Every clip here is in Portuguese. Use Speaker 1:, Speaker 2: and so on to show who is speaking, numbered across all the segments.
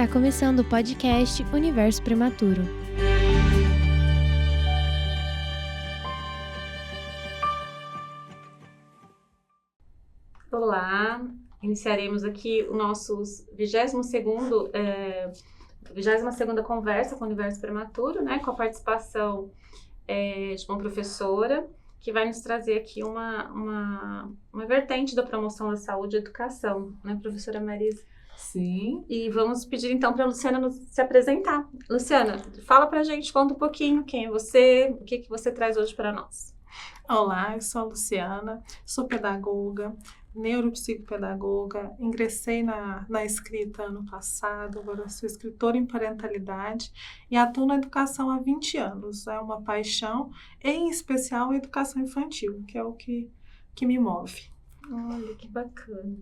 Speaker 1: Está começando o podcast Universo Prematuro.
Speaker 2: Olá, iniciaremos aqui o nosso 22ª conversa com o Universo Prematuro, né, com a participação de uma professora que vai nos trazer aqui uma vertente da promoção da saúde e educação, né, professora Marisa?
Speaker 3: Sim.
Speaker 2: E vamos pedir então para a Luciana se apresentar. Luciana, fala para a gente, conta um pouquinho quem é você, o que você traz hoje para nós.
Speaker 3: Olá, eu sou a Luciana, sou pedagoga, neuropsicopedagoga, ingressei na escrita ano passado, agora sou escritora em parentalidade e atuo na educação há 20 anos. É uma paixão, em especial a educação infantil, que é o que me move.
Speaker 2: Olha, que bacana.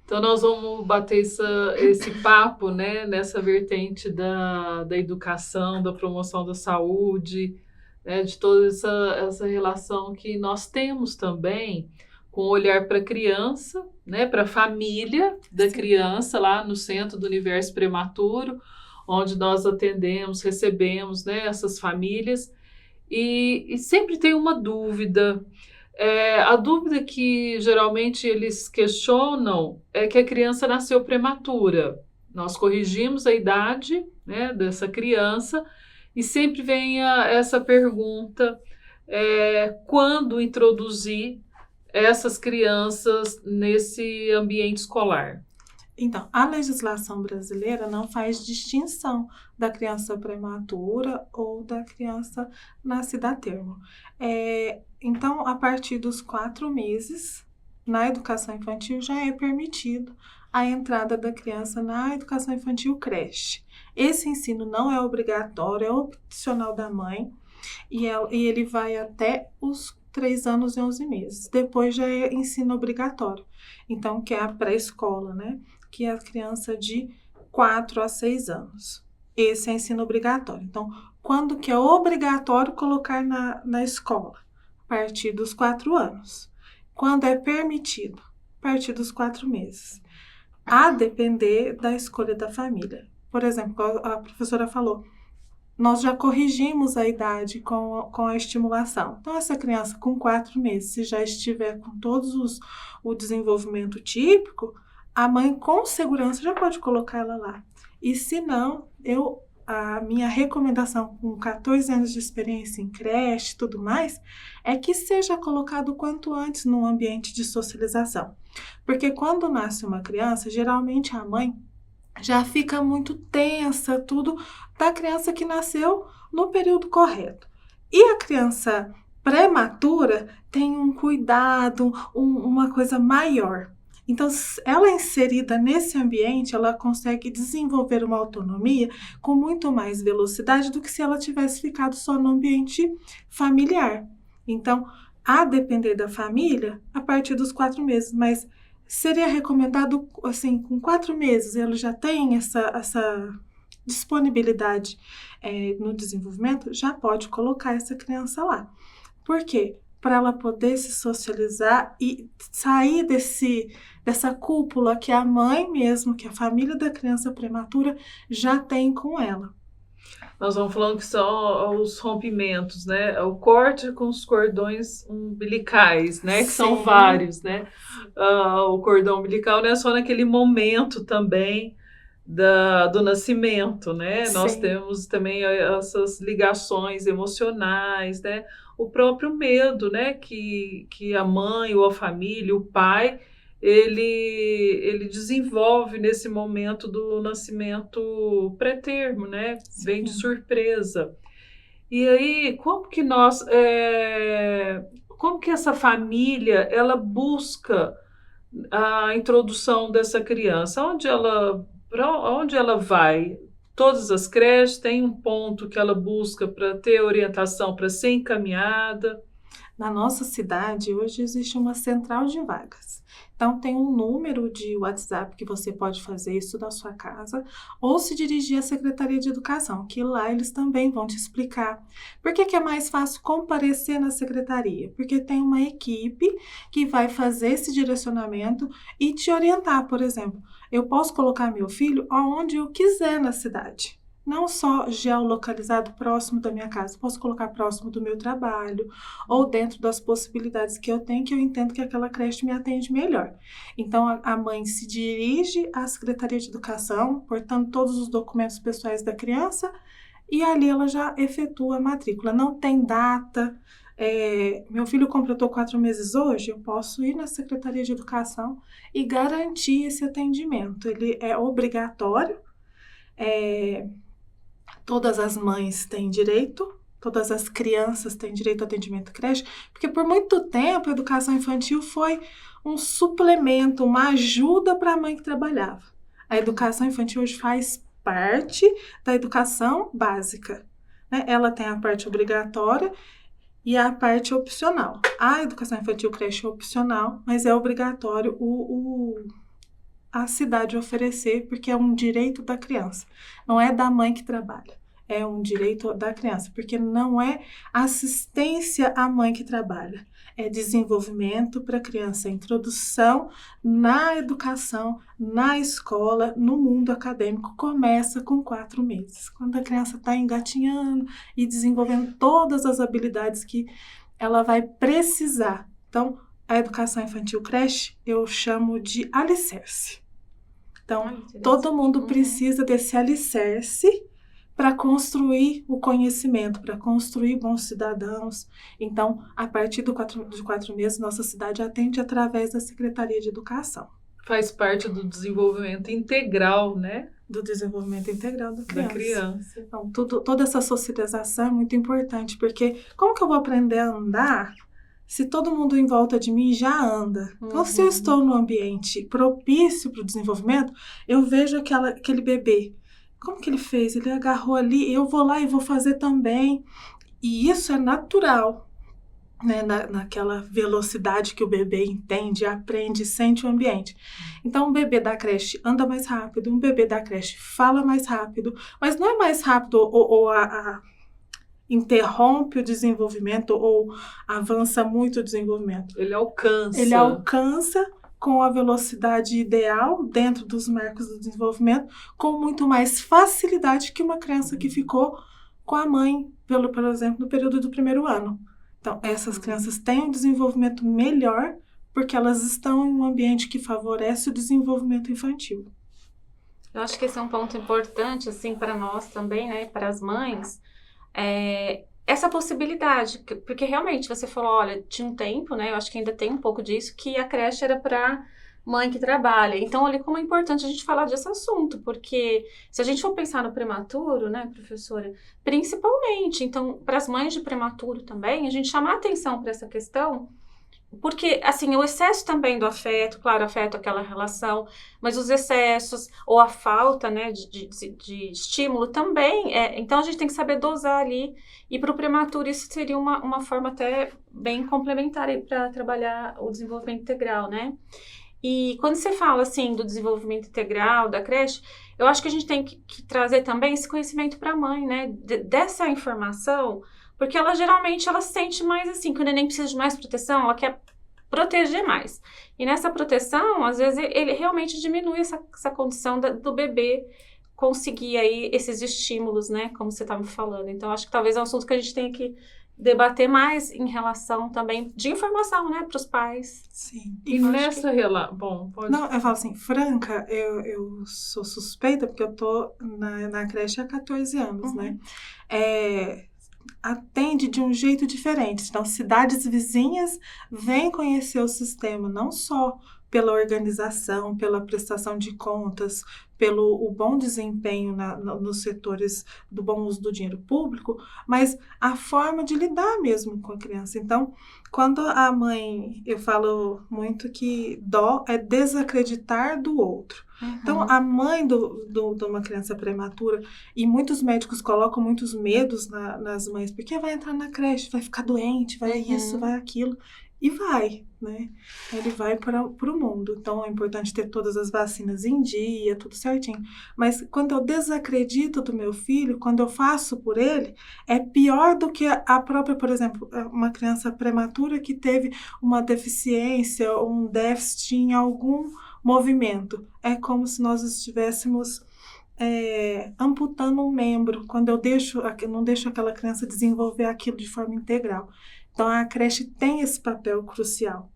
Speaker 4: Então, nós vamos bater esse papo, né, nessa vertente da educação, da promoção da saúde, né, de toda essa relação que nós temos também com o olhar para a criança, né, para a família da criança, lá no Centro do Universo Prematuro, onde nós atendemos, recebemos, né, essas famílias, e sempre tem uma dúvida. A dúvida que geralmente eles questionam é que a criança nasceu prematura. Nós corrigimos a idade, né, dessa criança e sempre vem essa pergunta, quando introduzir essas crianças nesse ambiente escolar?
Speaker 3: Então, a legislação brasileira não faz distinção da criança prematura ou da criança nascida a termo. Então, a partir dos 4 meses, na educação infantil, já é permitido a entrada da criança na educação infantil creche. Esse ensino não é obrigatório, é opcional da mãe, e ele vai até os 3 anos e 11 meses. Depois já é ensino obrigatório, então, que é a pré-escola, né? Que é a criança de 4 a 6 anos. Esse é ensino obrigatório. Então, quando que é obrigatório colocar na escola? A partir dos 4 anos. Quando é permitido? A partir dos 4 meses. A depender da escolha da família. Por exemplo, a professora falou, nós já corrigimos a idade com a estimulação. Então, essa criança com 4 meses, se já estiver com todos o desenvolvimento típico, a mãe com segurança já pode colocar ela lá. E se não, a minha recomendação com 14 anos de experiência em creche e tudo mais, é que seja colocado o quanto antes num ambiente de socialização. Porque quando nasce uma criança, geralmente a mãe já fica muito tensa, tudo da criança que nasceu no período correto. E a criança prematura tem um cuidado, uma coisa maior. Então, ela inserida nesse ambiente, ela consegue desenvolver uma autonomia com muito mais velocidade do que se ela tivesse ficado só no ambiente familiar. Então, a depender da família, a partir dos 4 meses, mas seria recomendado, assim, com 4 meses, ele já tem essa disponibilidade no desenvolvimento, já pode colocar essa criança lá. Por quê? Para ela poder se socializar e sair dessa cúpula que a mãe mesmo, que a família da criança prematura já tem com ela.
Speaker 4: Nós vamos falando que são os rompimentos, né? O corte com os cordões umbilicais, né? Que
Speaker 3: Sim.
Speaker 4: São vários, né? O cordão umbilical não é só naquele momento também do nascimento, né?
Speaker 3: Sim.
Speaker 4: Nós temos também essas ligações emocionais, né? O próprio medo, né? Que a mãe ou a família, o pai, ele desenvolve nesse momento do nascimento pré-termo, né?
Speaker 3: Sim.
Speaker 4: Vem de surpresa. E aí, como que essa família, ela busca a introdução dessa criança? Para onde ela vai? Todas as creches têm um ponto que ela busca para ter orientação, para ser encaminhada?
Speaker 3: Na nossa cidade, hoje existe uma central de vagas. Então, tem um número de WhatsApp que você pode fazer isso da sua casa ou se dirigir à Secretaria de Educação, que lá eles também vão te explicar. Por que que é mais fácil comparecer na secretaria? Porque tem uma equipe que vai fazer esse direcionamento e te orientar. Por exemplo, eu posso colocar meu filho aonde eu quiser na cidade. Não só geolocalizado próximo da minha casa, posso colocar próximo do meu trabalho ou dentro das possibilidades que eu tenho, que eu entendo que aquela creche me atende melhor. Então, a mãe se dirige à Secretaria de Educação, portando todos os documentos pessoais da criança, e ali ela já efetua a matrícula. Não tem data. Meu filho completou 4 meses hoje, eu posso ir na Secretaria de Educação e garantir esse atendimento. Ele é obrigatório. Todas as mães têm direito, todas as crianças têm direito ao atendimento à creche, porque por muito tempo a educação infantil foi um suplemento, uma ajuda para a mãe que trabalhava. A educação infantil hoje faz parte da educação básica, né? Ela tem a parte obrigatória e a parte opcional. A educação infantil creche é opcional, mas é obrigatório a cidade oferecer, porque é um direito da criança. Não é da mãe que trabalha, é um direito da criança, porque não é assistência à mãe que trabalha, é desenvolvimento para a criança, introdução na educação, na escola, no mundo acadêmico, começa com 4 meses, quando a criança está engatinhando e desenvolvendo todas as habilidades que ela vai precisar. Então, a educação infantil creche eu chamo de alicerce. Então, todo mundo precisa desse alicerce para construir o conhecimento, para construir bons cidadãos. Então, a partir de 4 meses, nossa cidade atende através da Secretaria de Educação.
Speaker 4: Faz parte do desenvolvimento integral, né?
Speaker 3: Do desenvolvimento integral da criança.
Speaker 4: Da criança.
Speaker 3: Então, toda essa socialização é muito importante, porque como que eu vou aprender a andar se todo mundo em volta de mim já anda? Então, se eu estou num ambiente propício para o desenvolvimento, eu vejo aquele bebê. Como que ele fez? Ele agarrou ali, eu vou lá e vou fazer também. E isso é natural, né? Naquela velocidade que o bebê entende, aprende, sente o ambiente. Então, um bebê da creche anda mais rápido, um bebê da creche fala mais rápido, mas não é mais rápido ou interrompe o desenvolvimento ou avança muito o desenvolvimento.
Speaker 4: Ele alcança.
Speaker 3: Ele alcança com a velocidade ideal dentro dos marcos do desenvolvimento, com muito mais facilidade que uma criança que ficou com a mãe, por exemplo, no período do 1º ano. Então, essas crianças têm um desenvolvimento melhor porque elas estão em um ambiente que favorece o desenvolvimento infantil.
Speaker 2: Eu acho que esse é um ponto importante, assim, para nós também, né, para as mães, essa possibilidade, porque realmente você falou, olha, tinha um tempo, né, eu acho que ainda tem um pouco disso, que a creche era para mãe que trabalha. Então, olha como é importante a gente falar desse assunto, porque se a gente for pensar no prematuro, né, professora, principalmente, então, para as mães de prematuro também, a gente chamar atenção para essa questão, porque, assim, o excesso também do afeto, claro, afeto é aquela relação, mas os excessos ou a falta, né, de estímulo também, então a gente tem que saber dosar ali, e para o prematuro isso seria uma forma até bem complementar para trabalhar o desenvolvimento integral, né? E quando você fala, assim, do desenvolvimento integral, da creche, eu acho que a gente tem que trazer também esse conhecimento para a mãe, né, dessa informação, porque ela geralmente ela se sente mais assim, que o neném precisa de mais proteção, ela quer proteger mais. E nessa proteção, às vezes, ele realmente diminui essa condição do bebê conseguir aí esses estímulos, né, como você estava me falando. Então, acho que talvez é um assunto que a gente tenha que debater mais em relação também de informação, né, para os pais.
Speaker 3: Sim.
Speaker 4: E nessa relação... Bom, pode...
Speaker 3: Não, eu falo assim, Franca, eu sou suspeita porque eu tô na creche há 14 anos, né? Atende de um jeito diferente. Então, cidades vizinhas vêm conhecer o sistema, não só pela organização, pela prestação de contas, pelo bom desempenho nos setores do bom uso do dinheiro público, mas a forma de lidar mesmo com a criança. Então, quando a mãe, eu falo muito que dó é desacreditar do outro. Então, a mãe de uma criança prematura, e muitos médicos colocam muitos medos nas mães, porque vai entrar na creche, vai ficar doente, vai isso, vai aquilo. e vai, né? Ele vai para o mundo. Então, é importante ter todas as vacinas em dia, tudo certinho. Mas quando eu desacredito do meu filho, quando eu faço por ele, é pior do que a própria, por exemplo, uma criança prematura que teve uma deficiência ou um déficit em algum movimento. É como se nós estivéssemos amputando um membro, quando eu não deixo aquela criança desenvolver aquilo de forma integral. Então, a creche tem esse papel crucial.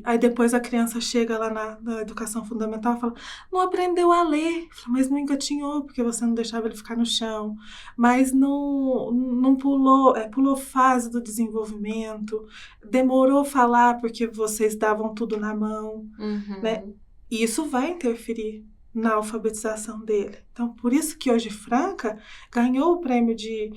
Speaker 3: Aí depois a criança chega lá na educação fundamental e fala, não aprendeu a ler, mas não engatinhou porque você não deixava ele ficar no chão, mas não pulou fase do desenvolvimento, demorou a falar porque vocês davam tudo na mão, né? E isso vai interferir na alfabetização dele. Então, por isso que hoje Franca ganhou o prêmio de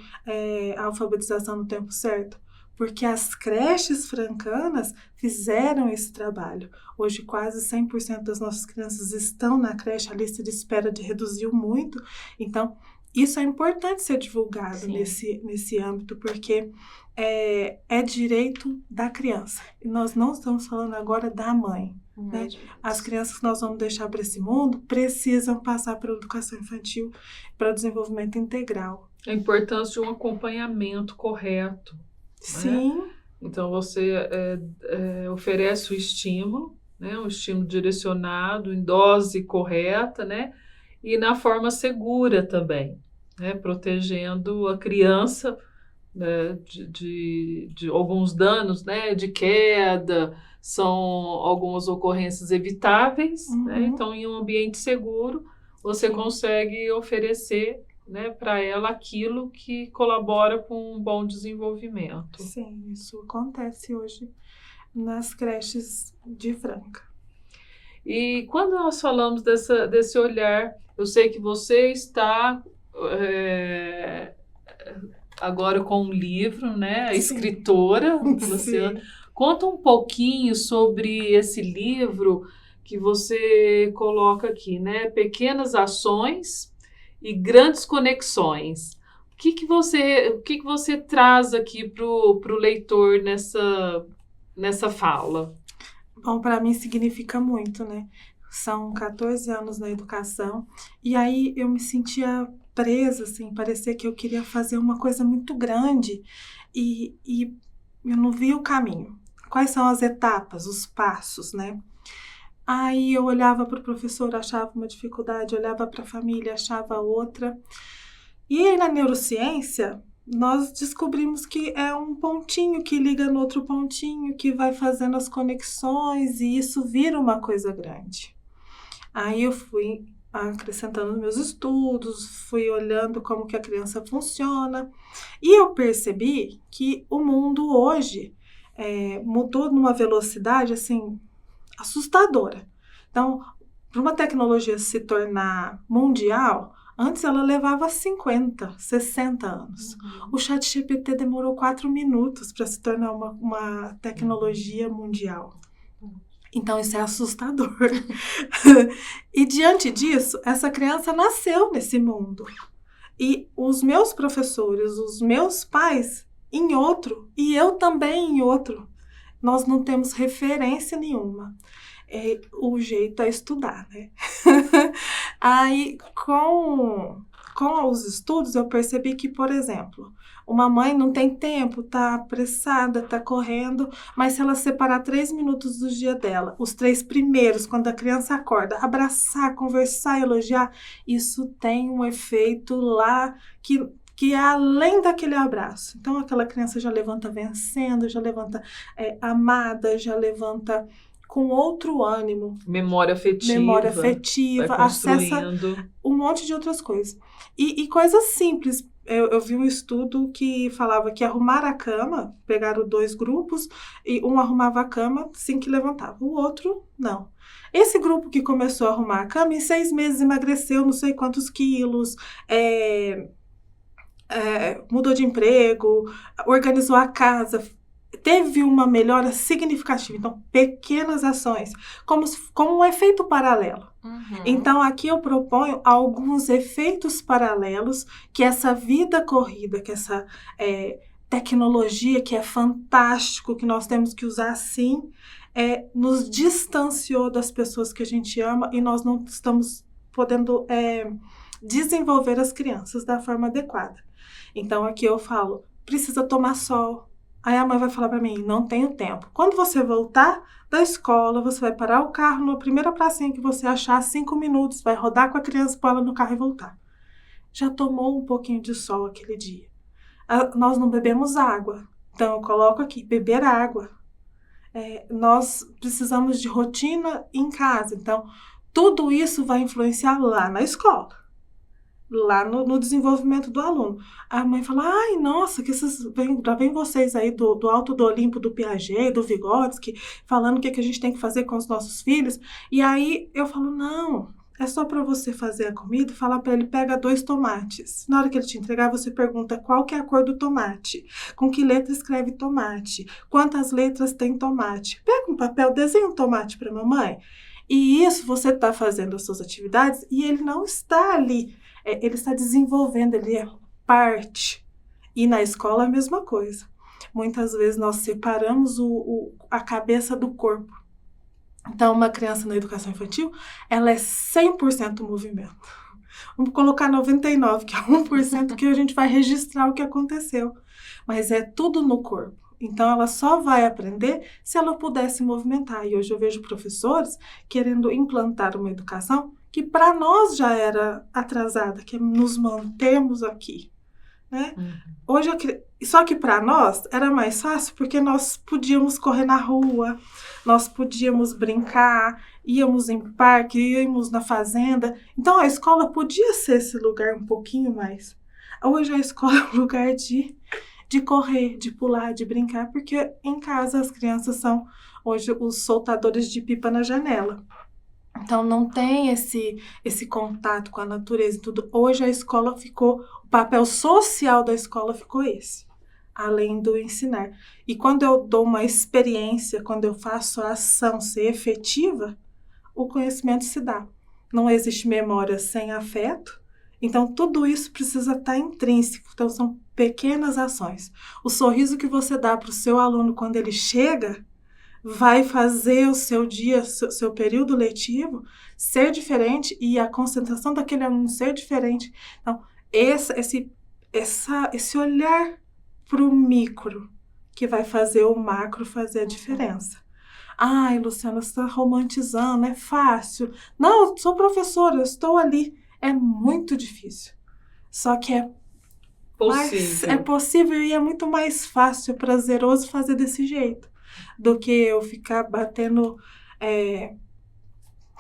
Speaker 3: alfabetização no tempo certo, porque as creches francanas fizeram esse trabalho. Hoje, quase 100% das nossas crianças estão na creche, a lista de espera reduziu muito. Então, isso é importante ser divulgado nesse âmbito, porque é direito da criança. E nós não estamos falando agora da mãe. Né? As crianças que nós vamos deixar para esse mundo precisam passar pela educação infantil, para o desenvolvimento integral.
Speaker 4: A importância de um acompanhamento correto.
Speaker 3: Sim.
Speaker 4: Né? Então, você oferece o estímulo, né? Um estímulo direcionado, em dose correta, né? E na forma segura também, né? Protegendo a criança, né? de alguns danos, né? De queda, são algumas ocorrências evitáveis, né? Então, em um ambiente seguro, você consegue oferecer, né, para ela aquilo que colabora com um bom desenvolvimento.
Speaker 3: Sim, isso acontece hoje nas creches de Franca.
Speaker 4: E quando nós falamos desse olhar, eu sei que você está agora com um livro, né, a escritora, Luciana. Conta um pouquinho sobre esse livro que você coloca aqui, né, Pequenas Ações e Grandes Conexões. O que você traz aqui para o leitor nessa fala?
Speaker 3: Bom, para mim significa muito, né? São 14 anos na educação e aí eu me sentia presa, assim, parecia que eu queria fazer uma coisa muito grande e eu não via o caminho. Quais são as etapas, os passos, né? Aí eu olhava para o professor, achava uma dificuldade, olhava para a família, achava outra. E aí na neurociência, nós descobrimos que é um pontinho que liga no outro pontinho, que vai fazendo as conexões e isso vira uma coisa grande. Aí eu fui acrescentando nos meus estudos, fui olhando como que a criança funciona e eu percebi que o mundo hoje mudou numa velocidade assim assustadora. Então, para uma tecnologia se tornar mundial, antes ela levava 50, 60 anos. O ChatGPT demorou 4 minutos para se tornar uma tecnologia mundial. Então, isso é assustador. E diante disso, essa criança nasceu nesse mundo. E os meus professores, os meus pais, em outro, e eu também em outro. Nós não temos referência nenhuma. O jeito é estudar, né? Aí, com os estudos, eu percebi que, por exemplo, uma mãe não tem tempo, tá apressada, tá correndo, mas se ela separar 3 minutos do dia dela, os 3 primeiros, quando a criança acorda, abraçar, conversar, elogiar, isso tem um efeito lá que é além daquele abraço. Então, aquela criança já levanta vencendo, já levanta amada, já levanta com outro ânimo.
Speaker 4: Memória afetiva,
Speaker 3: acessa um monte de outras coisas. E coisas simples. Eu vi um estudo que falava que arrumar a cama, pegaram 2 grupos, e um arrumava a cama assim que levantava, o outro não. Esse grupo que começou a arrumar a cama, em 6 meses emagreceu não sei quantos quilos, mudou de emprego, organizou a casa, teve uma melhora significativa. Então, pequenas ações, como um efeito paralelo. Então, aqui eu proponho alguns efeitos paralelos que essa vida corrida, que essa tecnologia, que é fantástico, que nós temos que usar sim, nos distanciou das pessoas que a gente ama e nós não estamos podendo desenvolver as crianças da forma adequada. Então, aqui eu falo, precisa tomar sol. Aí a mãe vai falar para mim, não tenho tempo. Quando você voltar da escola, você vai parar o carro na primeira pracinha que você achar, 5 minutos, vai rodar com a criança, pôr ela no carro e voltar. Já tomou um pouquinho de sol aquele dia. Nós não bebemos água. Então, eu coloco aqui, beber água. Nós precisamos de rotina em casa. Então, tudo isso vai influenciar lá na escola. Lá no desenvolvimento do aluno. A mãe fala, ai, nossa, que já vem vocês aí do Alto do Olimpo, do Piaget, do Vygotsky, falando o que a gente tem que fazer com os nossos filhos. E aí eu falo, não, é só para você fazer a comida e falar para ele, pega 2 tomates. Na hora que ele te entregar, você pergunta qual que é a cor do tomate, com que letra escreve tomate, quantas letras tem tomate. Pega um papel, desenha um tomate para a mamãe. E isso você está fazendo as suas atividades e ele não está ali. Ele está desenvolvendo, ele é parte. E na escola a mesma coisa. Muitas vezes nós separamos a cabeça do corpo. Então, uma criança na educação infantil, ela é 100% movimento. Vamos colocar 99%, que é 1% que a gente vai registrar o que aconteceu. Mas é tudo no corpo. Então, ela só vai aprender se ela puder se movimentar. E hoje eu vejo professores querendo implantar uma educação que para nós já era atrasada, que é nos mantermos aqui, né? Hoje, só que para nós era mais fácil porque nós podíamos correr na rua, nós podíamos brincar, íamos em parque, íamos na fazenda. Então, a escola podia ser esse lugar um pouquinho mais. Hoje a escola é um lugar de correr, de pular, de brincar, porque em casa as crianças são hoje os soltadores de pipa na janela. Então, não tem esse contato com a natureza e tudo. Hoje a escola o papel social da escola ficou esse, além do ensinar. E quando eu dou uma experiência, quando eu faço a ação ser efetiva, o conhecimento se dá. Não existe memória sem afeto, então tudo isso precisa estar intrínseco. Então, são pequenas ações. O sorriso que você dá para o seu aluno quando ele chega vai fazer o seu dia, seu período letivo ser diferente e a concentração daquele aluno ser diferente. Então, esse olhar para o micro que vai fazer o macro fazer a diferença. Ai, Luciana, você está romantizando, é fácil. Não, eu sou professora, eu estou ali. É muito difícil. Só que é possível e é muito mais fácil, prazeroso fazer desse jeito do que eu ficar batendo,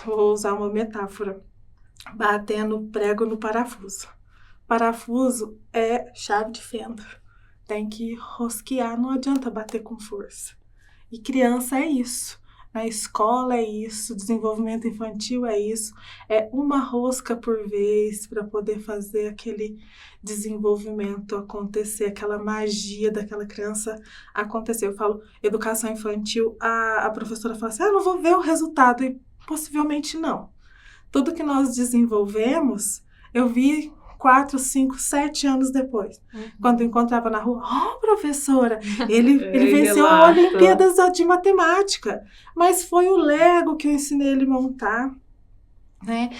Speaker 3: vou usar uma metáfora, batendo prego no parafuso. Parafuso é chave de fenda. Tem que rosquear, não adianta bater com força. E criança é isso. Na escola é isso, desenvolvimento infantil é isso. É uma rosca por vez para poder fazer aquele desenvolvimento acontecer, aquela magia daquela criança acontecer. Eu falo, educação infantil, a professora fala assim, não vou ver o resultado. E possivelmente não. Tudo que nós desenvolvemos, eu vi 4, 5, 7 anos depois. Quando eu encontrava na rua, professora, ele venceu a Olimpíadas de Matemática, mas foi o Lego que eu ensinei ele a montar, né?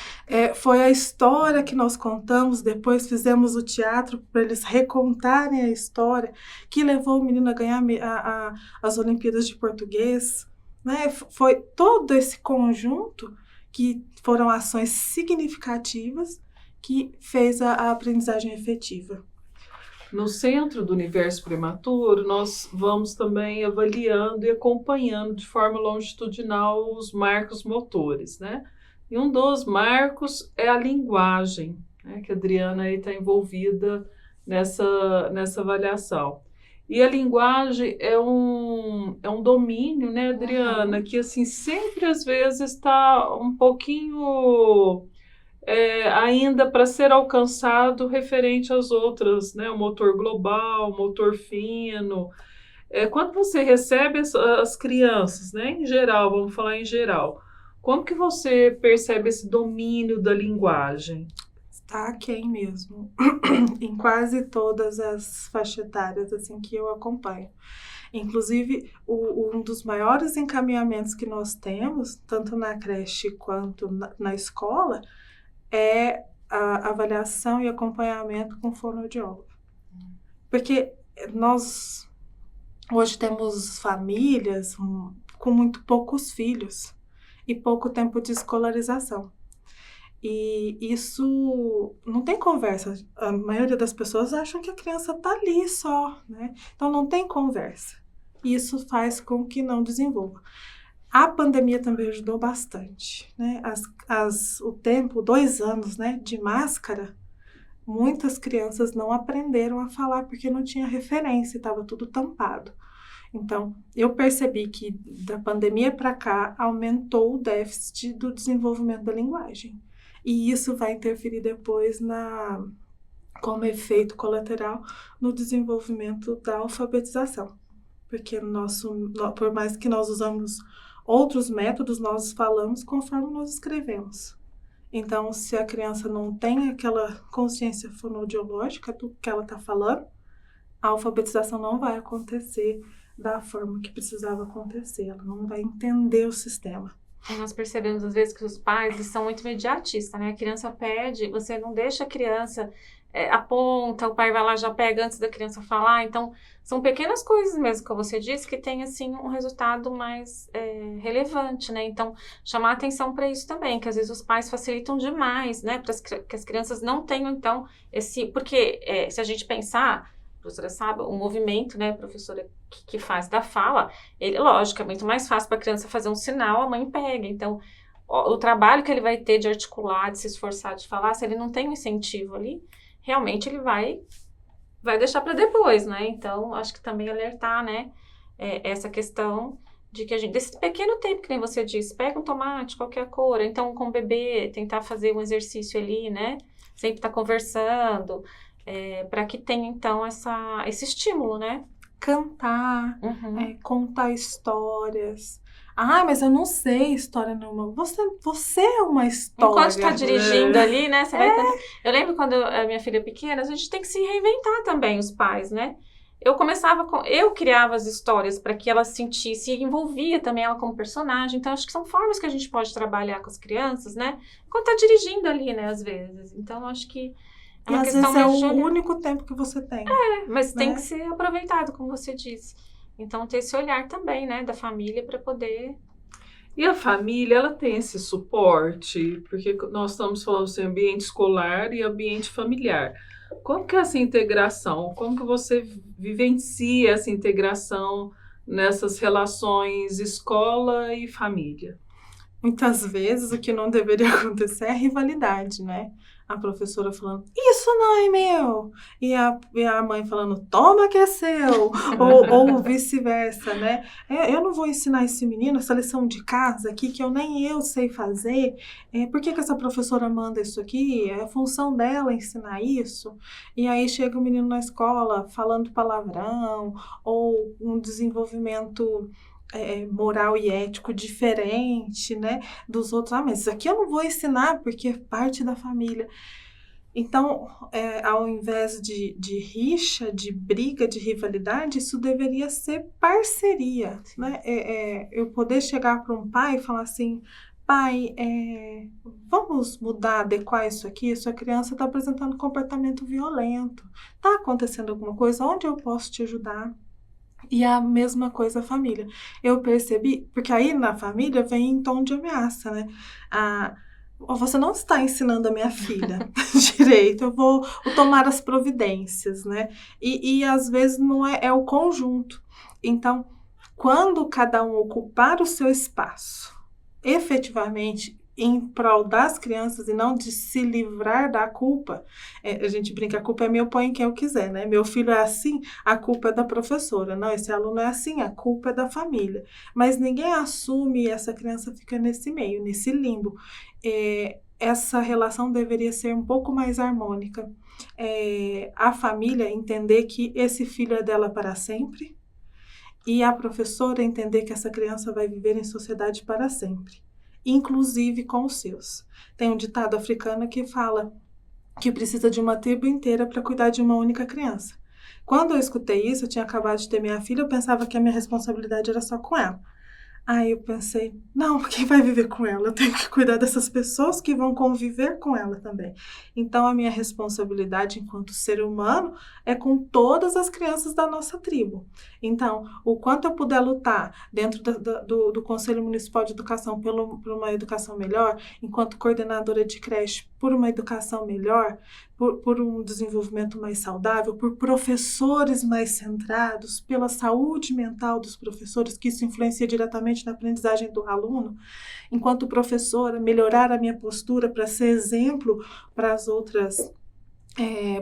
Speaker 3: Foi a história que nós contamos, depois fizemos o teatro para eles recontarem a história, que levou o menino a ganhar as Olimpíadas de Português, né? Foi todo esse conjunto que foram ações significativas que fez a aprendizagem efetiva.
Speaker 4: No Centro do Universo Prematuro, nós vamos também avaliando e acompanhando de forma longitudinal os marcos motores, né? E um dos marcos é a linguagem, né? Que a Adriana está envolvida nessa avaliação. E a linguagem é um domínio, né, Adriana, que assim, sempre às vezes está um pouquinho... ainda para ser alcançado referente às outras, né? O motor global, o motor fino. Quando você recebe as crianças, né? Em geral, vamos falar em geral, como que você percebe esse domínio da linguagem?
Speaker 3: tá aquém mesmo, em quase todas as faixas etárias assim, que eu acompanho. Inclusive, um dos maiores encaminhamentos que nós temos, tanto na creche quanto na escola, é a avaliação e acompanhamento com fonoaudiólogo. Porque nós hoje temos famílias com muito poucos filhos e pouco tempo de escolarização. E isso não tem conversa. A maioria das pessoas acham que a criança está ali só, né? Então não tem conversa. Isso faz com que não desenvolva. A pandemia também ajudou bastante, né? O tempo, 2 anos, né, de máscara, muitas crianças não aprenderam a falar porque não tinha referência, estava tudo tampado. Então, eu percebi que da pandemia para cá aumentou o déficit do desenvolvimento da linguagem. E isso vai interferir depois como efeito colateral no desenvolvimento da alfabetização. Porque por mais que nós usamos outros métodos, nós falamos conforme nós escrevemos. Então, se a criança não tem aquela consciência fonoaudiológica do que ela está falando, a alfabetização não vai acontecer da forma que precisava acontecer. Ela não vai entender o sistema.
Speaker 2: E nós percebemos, às vezes, que os pais eles são muito imediatistas, né? A criança pede, você não deixa a criança... aponta, o pai vai lá já pega antes da criança falar, então são pequenas coisas mesmo, como você disse, que tem assim um resultado mais relevante, né, então chamar atenção para isso também, que às vezes os pais facilitam demais, né, para que as crianças não tenham então porque se a gente pensar, a professora sabe, o movimento, né, professora, que faz da fala, ele, lógico, é muito mais fácil para a criança fazer um sinal, a mãe pega, então o trabalho que ele vai ter de articular, de se esforçar, de falar, se ele não tem um incentivo ali, realmente ele vai deixar para depois, né? Então, acho que também alertar, né? Essa questão de que desse pequeno tempo, que nem você disse, pega um tomate, qualquer cor, então com o bebê, tentar fazer um exercício ali, né? Sempre estar conversando, para que tenha, então, esse estímulo, né?
Speaker 3: Cantar, contar histórias. Ah, mas eu não sei história nenhuma. Você é uma história.
Speaker 2: Enquanto está dirigindo ali, né? Você vai cantar. Eu lembro quando a minha filha pequena, a gente tem que se reinventar também, os pais, né? Eu criava as histórias para que ela sentisse e envolvia também ela como personagem. Então, acho que são formas que a gente pode trabalhar com as crianças, né? Quando está dirigindo ali, né? Às vezes. Então, acho que é uma questão
Speaker 3: às vezes é o único tempo que você tem.
Speaker 2: Mas tem que ser aproveitado, como você disse. Então, ter esse olhar também, né, da família para poder...
Speaker 4: E a família, ela tem esse suporte, porque nós estamos falando assim, ambiente escolar e ambiente familiar. Como que é essa integração? Como que você vivencia essa integração nessas relações escola e família?
Speaker 3: Muitas vezes o que não deveria acontecer é a rivalidade, né? A professora falando, isso não é meu! E a mãe falando, toma que é seu! ou vice-versa, né? Eu não vou ensinar esse menino essa lição de casa aqui, que nem eu sei fazer. Por que essa professora manda isso aqui? É a função dela ensinar isso. E aí chega o menino na escola falando palavrão, ou um desenvolvimento... moral e ético diferente, né, dos outros. Mas isso aqui eu não vou ensinar porque é parte da família. Então, ao invés de rixa, de briga, de rivalidade, isso deveria ser parceria, né? Eu poder chegar para um pai e falar assim, pai, vamos mudar, adequar isso aqui? Sua criança está apresentando comportamento violento. Está acontecendo alguma coisa? Onde eu posso te ajudar? E a mesma coisa a família. Eu percebi, porque aí na família vem em tom de ameaça, né? Você não está ensinando a minha filha direito, eu vou tomar as providências, né? E às vezes não é o conjunto. Então, quando cada um ocupar o seu espaço, efetivamente, em prol das crianças e não de se livrar da culpa, a gente brinca, a culpa é minha, eu ponho quem eu quiser, né? Meu filho é assim, a culpa é da professora. Não, esse aluno é assim, a culpa é da família. Mas ninguém assume e essa criança fica nesse meio, nesse limbo. Essa relação deveria ser um pouco mais harmônica. A família entender que esse filho é dela para sempre e a professora entender que essa criança vai viver em sociedade para sempre, inclusive com os seus. Tem um ditado africano que fala que precisa de uma tribo inteira para cuidar de uma única criança. Quando eu escutei isso, eu tinha acabado de ter minha filha, eu pensava que a minha responsabilidade era só com ela. Aí eu pensei, não, quem vai viver com ela? Eu tenho que cuidar dessas pessoas que vão conviver com ela também. Então, a minha responsabilidade enquanto ser humano é com todas as crianças da nossa tribo. Então, o quanto eu puder lutar dentro do Conselho Municipal de Educação por uma educação melhor, enquanto coordenadora de creche por uma educação melhor, por um desenvolvimento mais saudável, por professores mais centrados, pela saúde mental dos professores, que isso influencia diretamente na aprendizagem do aluno. Enquanto professora, melhorar a minha postura para ser exemplo para as outras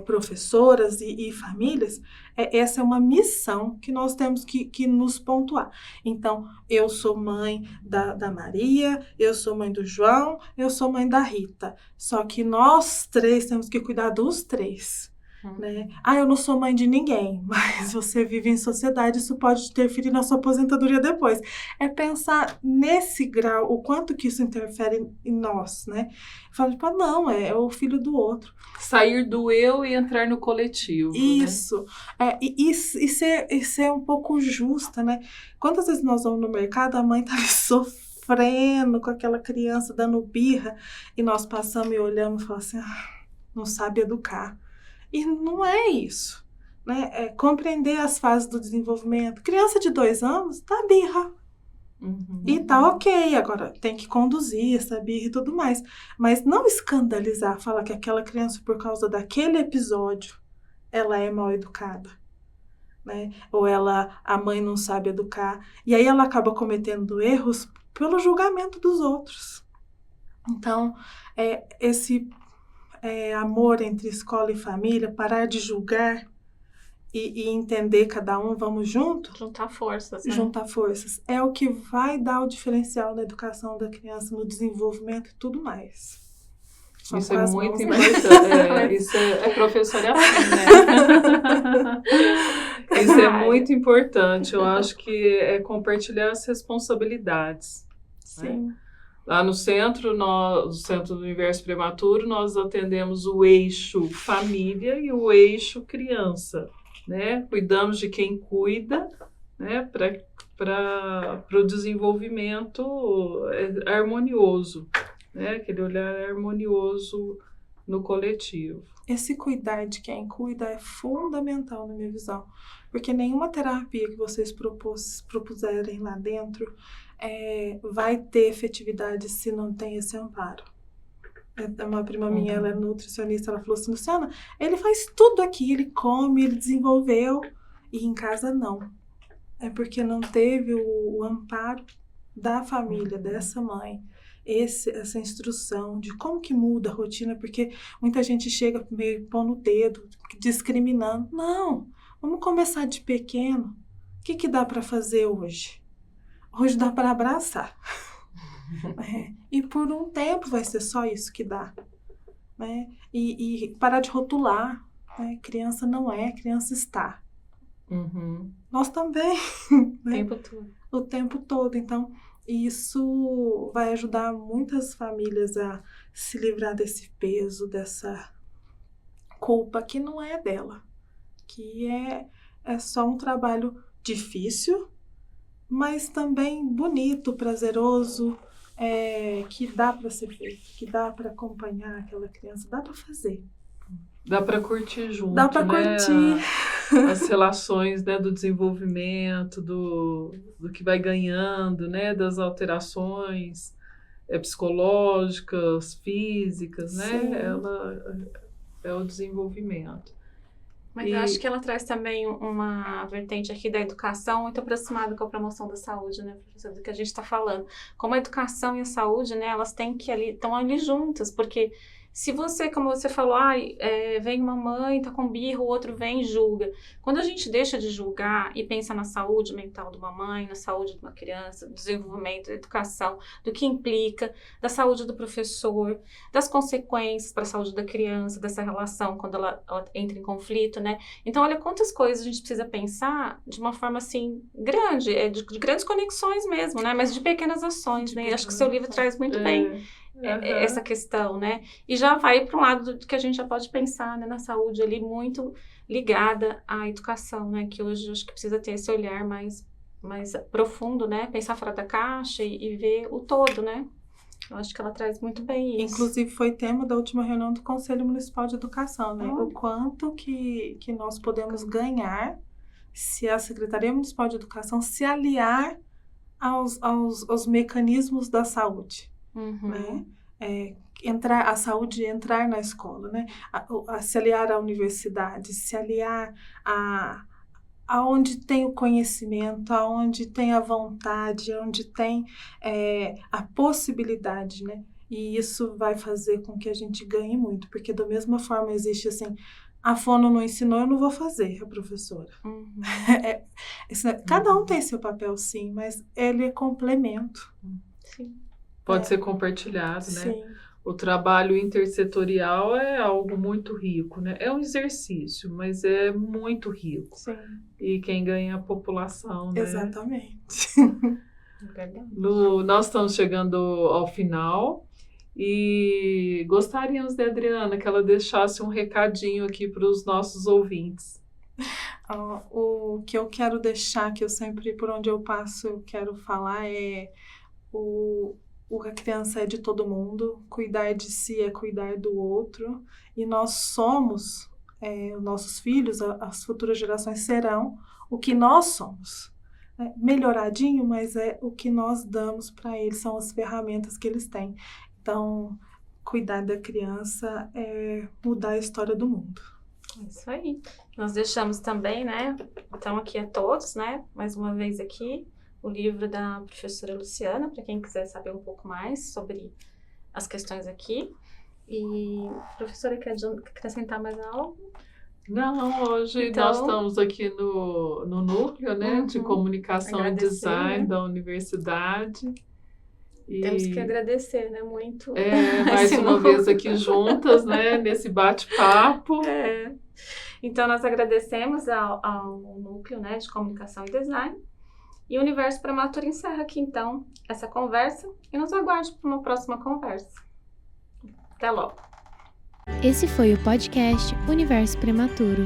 Speaker 3: professoras e famílias, essa é uma missão que nós temos que nos pontuar. Então, eu sou mãe da Maria, eu sou mãe do João, eu sou mãe da Rita. Só que nós três temos que cuidar dos três. Né? Eu não sou mãe de ninguém, mas você vive em sociedade, isso pode interferir na sua aposentadoria depois. É pensar nesse grau, o quanto que isso interfere em nós, né? Fala, não, é o filho do outro.
Speaker 4: Sair do eu e entrar no coletivo.
Speaker 3: Isso. Né? E ser um pouco justa, né? Quantas vezes nós vamos no mercado, a mãe tá sofrendo com aquela criança, dando birra, e nós passamos e olhamos e falamos assim, não sabe educar. E não é isso, né? É compreender as fases do desenvolvimento. Criança de 2 anos dá birra. E tá ok, agora tem que conduzir essa birra e tudo mais. Mas não escandalizar, falar que aquela criança, por causa daquele episódio, ela é mal educada. Né? Ou a mãe não sabe educar. E aí ela acaba cometendo erros pelo julgamento dos outros. Então, esse amor entre escola e família, parar de julgar e entender cada um, vamos junto?
Speaker 2: Juntar forças, né?
Speaker 3: Juntar forças. É o que vai dar o diferencial na educação da criança, no desenvolvimento e tudo mais.
Speaker 4: Isso é muito importante. Isso é professor assim, né? Isso é muito importante. Eu acho que é compartilhar as responsabilidades.
Speaker 3: Sim.
Speaker 4: Né? Lá no Centro do Universo Prematuro, nós atendemos o eixo família e o eixo criança, né? Cuidamos de quem cuida, né? Para o desenvolvimento harmonioso, né? Aquele olhar harmonioso no coletivo.
Speaker 3: Esse cuidar de quem cuida é fundamental na minha visão, porque nenhuma terapia que vocês propuserem lá dentro vai ter efetividade se não tem esse amparo. Uma prima minha, ela é nutricionista, ela falou assim, Luciana, ele faz tudo aqui, ele come, ele desenvolveu, e em casa não. É porque não teve o amparo da família, dessa mãe, essa instrução de como que muda a rotina, porque muita gente chega meio pondo o dedo, discriminando. Não, vamos começar de pequeno. O que dá para fazer hoje? Hoje dá para abraçar. E por um tempo vai ser só isso que dá. Né? E parar de rotular. Né? Criança não é, criança está. Nós também. Né? O tempo todo. Então, isso vai ajudar muitas famílias a se livrar desse peso, dessa culpa que não é dela. Que é só um trabalho difícil, mas também bonito, prazeroso, que dá para ser feito, que dá para acompanhar aquela criança, dá para fazer.
Speaker 4: Dá para curtir junto,
Speaker 3: dá para curtir
Speaker 4: as relações, né, do desenvolvimento, do que vai ganhando, né, das alterações psicológicas, físicas, né?
Speaker 3: Sim.
Speaker 2: Ela
Speaker 4: é o desenvolvimento.
Speaker 2: Mas eu acho que ela traz também uma vertente aqui da educação muito aproximada com a promoção da saúde, né, professor, do que a gente está falando. Como a educação e a saúde, né, elas têm que estão ali juntas, porque se você, como você falou, vem uma mãe, tá com birra, o outro vem e julga. Quando a gente deixa de julgar e pensa na saúde mental de uma mãe, na saúde de uma criança, do desenvolvimento, da educação, do que implica, da saúde do professor, das consequências para a saúde da criança, dessa relação quando ela entra em conflito, né? Então, olha quantas coisas a gente precisa pensar de uma forma, assim, grande, de grandes conexões mesmo, né? Mas de pequenas ações, né? Acho que o seu livro traz muito bem essa questão, né? E já vai para um lado que a gente já pode pensar, né, na saúde ali muito ligada à educação, né? Que hoje eu acho que precisa ter esse olhar mais profundo, né? Pensar fora da caixa e ver o todo, né? Eu acho que ela traz muito bem isso.
Speaker 3: Inclusive, foi tema da última reunião do Conselho Municipal de Educação, né? O quanto que nós podemos ganhar se a Secretaria Municipal de Educação se aliar aos mecanismos da saúde, né? A saúde entrar na escola, né? Se aliar à universidade, se aliar aonde tem o conhecimento, aonde tem a vontade, aonde tem a possibilidade, né? E isso vai fazer com que a gente ganhe muito, porque da mesma forma existe assim, a fono não ensinou, eu não vou fazer, a professora. Cada um tem seu papel, sim, mas ele é complemento.
Speaker 2: Sim.
Speaker 4: Pode ser compartilhado, né?
Speaker 3: Sim.
Speaker 4: O trabalho intersetorial é algo muito rico, né? É um exercício, mas é muito rico.
Speaker 3: Sim.
Speaker 4: E quem ganha é a população, né?
Speaker 3: Exatamente.
Speaker 2: Verdade.
Speaker 4: Nós estamos chegando ao final e gostaríamos, né, Adriana, que ela deixasse um recadinho aqui para os nossos ouvintes.
Speaker 3: O que eu quero deixar, que eu sempre, por onde eu passo, eu quero falar é a criança é de todo mundo, cuidar de si é cuidar do outro, e nós somos, nossos filhos, as futuras gerações serão o que nós somos. Melhoradinho, mas é o que nós damos para eles, são as ferramentas que eles têm. Então, cuidar da criança é mudar a história do mundo.
Speaker 2: Isso aí. Nós deixamos também, né? Então, aqui a todos, né? Mais uma vez aqui, o livro da professora Luciana, para quem quiser saber um pouco mais sobre as questões aqui. E a professora quer acrescentar mais algo?
Speaker 4: Não, hoje
Speaker 2: Então,
Speaker 4: nós estamos aqui no núcleo, né, de comunicação e design, né, da universidade. E
Speaker 2: temos que agradecer, né, muito.
Speaker 4: Mais uma vez aqui juntas, né, nesse bate-papo.
Speaker 2: Então, nós agradecemos ao núcleo, né, de comunicação e design. E o Universo Prematuro encerra aqui, então, essa conversa e nos aguarde para uma próxima conversa. Até logo!
Speaker 1: Esse foi o podcast Universo Prematuro.